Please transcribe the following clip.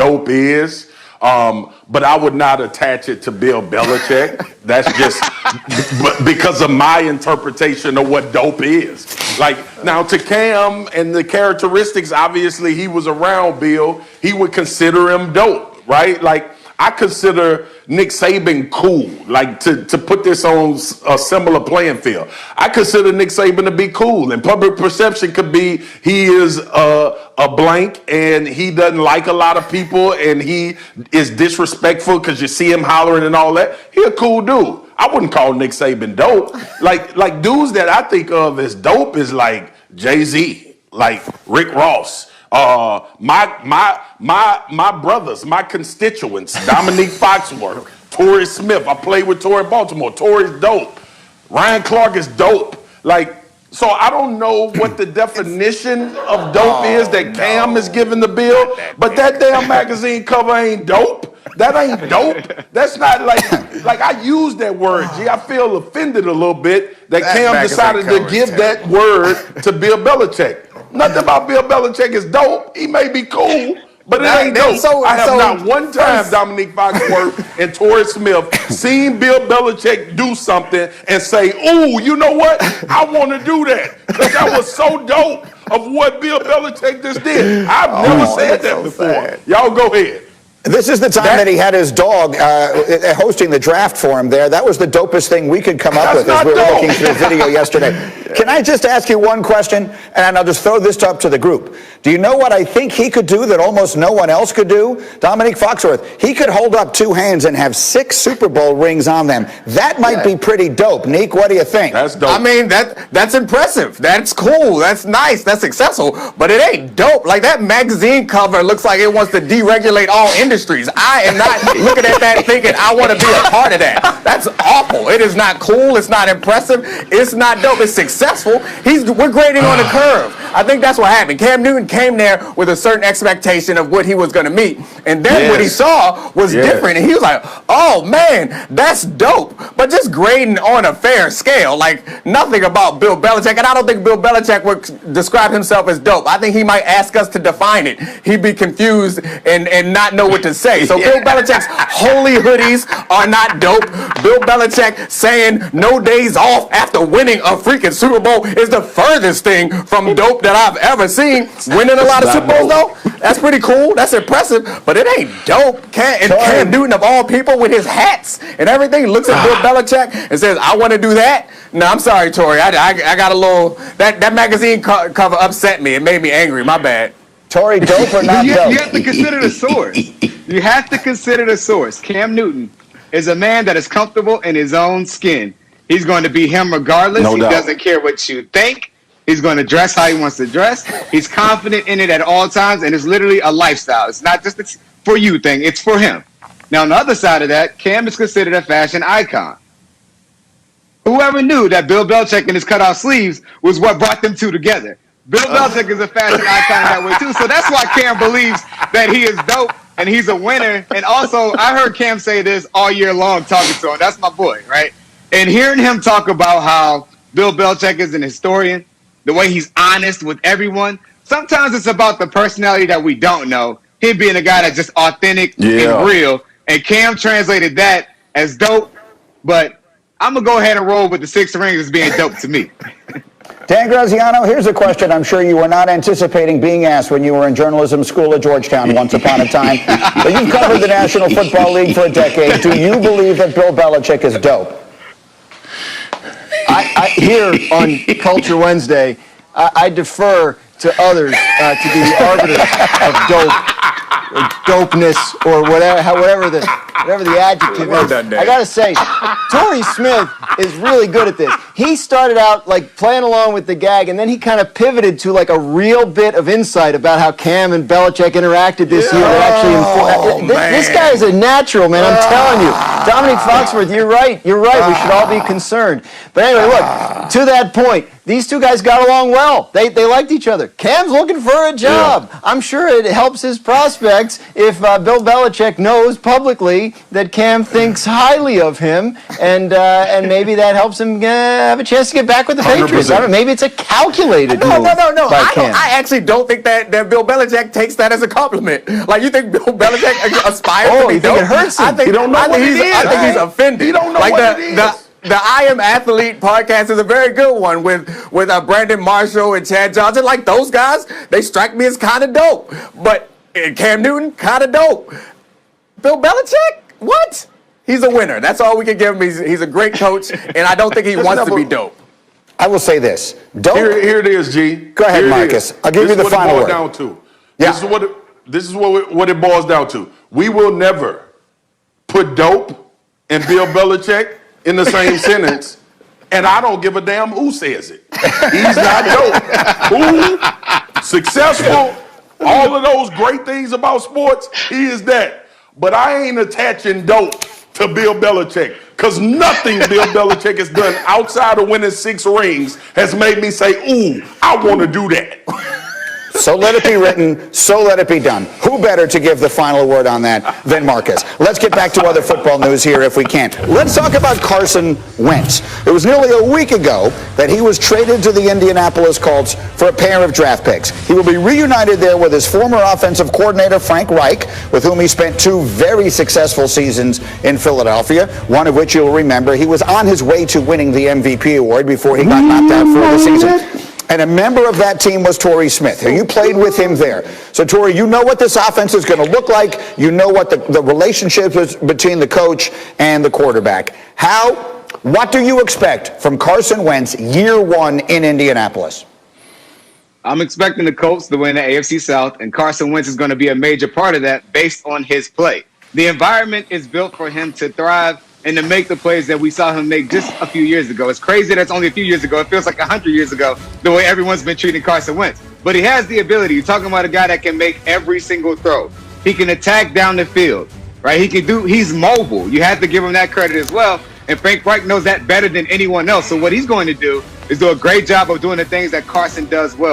dope is. But I would not attach it to Bill Belichick. That's just because of my interpretation of what dope is. Like, now to Cam and the characteristics, obviously he was around Bill. He would consider him dope, right? Like, I consider Nick Saban cool, like to put this on a similar playing field. I consider Nick Saban to be cool, and public perception could be he is a blank and he doesn't like a lot of people and he is disrespectful because you see him hollering and all that. He a cool dude. I wouldn't call Nick Saban dope. Like dudes that I think of as dope is like Jay-Z, like Rick Ross. My brothers, my constituents, Dominique Foxworth, Torrey Smith. I played with Torrey Baltimore. Torrey's dope. Ryan Clark is dope. Like, so I don't know what the definition of dope is that Cam is giving the Bill, but that damn magazine cover ain't dope. That ain't dope. That's not like I use that word, G. I feel offended a little bit that Cam decided to give that word to Bill Belichick. Nothing about Bill Belichick is dope. He may be cool, but it ain't dope. I have not one time, Dominique Foxworth and Torrey Smith, seen Bill Belichick do something and say, ooh, you know what? I want to do that. Because that was so dope of what Bill Belichick just did. I've never said that before. Sad. Y'all go ahead. This is the time that he had his dog hosting the draft for him there. That was the dopest thing we could come up with as we were looking through the video yesterday. Can I just ask you one question? And I'll just throw this up to the group. Do you know what I think he could do that almost no one else could do? Dominique Foxworth, he could hold up two hands and have 6 Super Bowl rings on them. That might be pretty dope. Neek, what do you think? That's dope. I mean, that's impressive. That's cool. That's nice. That's successful. But it ain't dope. Like, that magazine cover looks like it wants to deregulate all industries. I am not looking at that thinking I want to be a part of that. That's awful. It is not cool. It's not impressive. It's not dope. It's successful. We're grading on a curve. I think that's what happened. Cam Newton came there with a certain expectation of what he was going to meet. And then what he saw was different. And he was like, oh, man, that's dope. But just grading on a fair scale, like nothing about Bill Belichick. And I don't think Bill Belichick would describe himself as dope. I think he might ask us to define it. He'd be confused and not know what to say. So Bill Belichick's holy hoodies are not dope. Bill Belichick saying no days off after winning a freaking Super Bowl is the furthest thing from dope that I've ever seen. Winning a lot of Super Bowls, though, that's pretty cool. That's impressive, but it ain't dope. Cam Newton, of all people, with his hats and everything, looks at Bill Belichick and says, I want to do that. No, I'm sorry, Torrey. I got a little, that magazine cover upset me. It made me angry. My bad. Torrey, dope or not dope? You have to consider the source. You have to consider the source. Cam Newton is a man that is comfortable in his own skin. He's going to be him regardless. He doesn't care what you think. He's going to dress how he wants to dress. He's confident in it at all times, and it's literally a lifestyle. It's not just a for you thing. It's for him. Now, on the other side of that, Cam is considered a fashion icon. Whoever knew that Bill Belichick and his cutout sleeves was what brought them two together? Bill Belichick is a fashion icon that way, too. So that's why Cam believes that he is dope and he's a winner. And also, I heard Cam say this all year long talking to him. That's my boy, right? And hearing him talk about how Bill Belichick is an historian, the way he's honest with everyone, sometimes it's about the personality that we don't know. Him being a guy that's just authentic and real. And Cam translated that as dope. But I'm going to go ahead and roll with the 6 rings as being dope to me. Dan Graziano, here's a question I'm sure you were not anticipating being asked when you were in journalism school at Georgetown once upon a time. But you've covered the National Football League for a decade. Do you believe that Bill Belichick is dope? Here on Culture Wednesday, I defer to others to be the arbiter of dope, or dopeness, or whatever the adjective is. I gotta say, Torrey Smith is really good at this. He started out like playing along with the gag, and then he kind of pivoted to like a real bit of insight about how Cam and Belichick interacted this year. This guy is a natural, man. I'm telling you, Dominique Foxworth, you're right. You're right. We should all be concerned. But anyway, look, to that point, these two guys got along well. They liked each other. Cam's looking for a job. Yeah. I'm sure it helps his prospects if Bill Belichick knows publicly that Cam thinks highly of him, and maybe that helps him have a chance to get back with the Patriots. 100%. I don't know, maybe it's a calculated move No. by Cam. I actually don't think that Bill Belichick takes that as a compliment. Like, you think Bill Belichick aspires to be you think dope? it hurts him? I think, He don't know I think what he's, it is, I think he's man. offended. He don't know like what it is. The I Am Athlete podcast is a very good one with Brandon Marshall and Chad Johnson. Like, those guys, they strike me as kind of dope. But Cam Newton, kind of dope. Bill Belichick, what? He's a winner. That's all we can give him. He's a great coach, and I don't think he wants to be dope. I will say this. Dope. Here it is, G. Go ahead, Here it Marcus. is. I'll give This you is the what final it word. boils down to. Yeah. This is what it boils down to. We will never put dope and Bill Belichick in the same sentence, and I don't give a damn who says it. He's not dope. Who? Successful. All of those great things about sports, he is that. But I ain't attaching dope to Bill Belichick, because nothing Bill Belichick has done outside of winning 6 rings has made me say, ooh, I want to do that. So let it be written, so let it be done. Who better to give the final word on that than Marcus? Let's get back to other football news here if we can. Let's talk about Carson Wentz. It was nearly a week ago that he was traded to the Indianapolis Colts for a pair of draft picks. He will be reunited there with his former offensive coordinator, Frank Reich, with whom he spent 2 very successful seasons in Philadelphia, one of which you'll remember he was on his way to winning the MVP award before he got knocked out for the season. And a member of that team was Torrey Smith. You played with him there. So, Torrey, you know what this offense is going to look like. You know what the relationship is between the coach and the quarterback. What do you expect from Carson Wentz year 1 in Indianapolis? I'm expecting the Colts to win the AFC South, and Carson Wentz is going to be a major part of that based on his play. The environment is built for him to thrive and to make the plays that we saw him make just a few years ago. It's crazy that's only a few years ago. It feels like 100 years ago, the way everyone's been treating Carson Wentz. But he has the ability. You're talking about a guy that can make every single throw. He can attack down the field, right? He's mobile. You have to give him that credit as well. And Frank Reich knows that better than anyone else. So what he's going to do is do a great job of doing the things that Carson does well.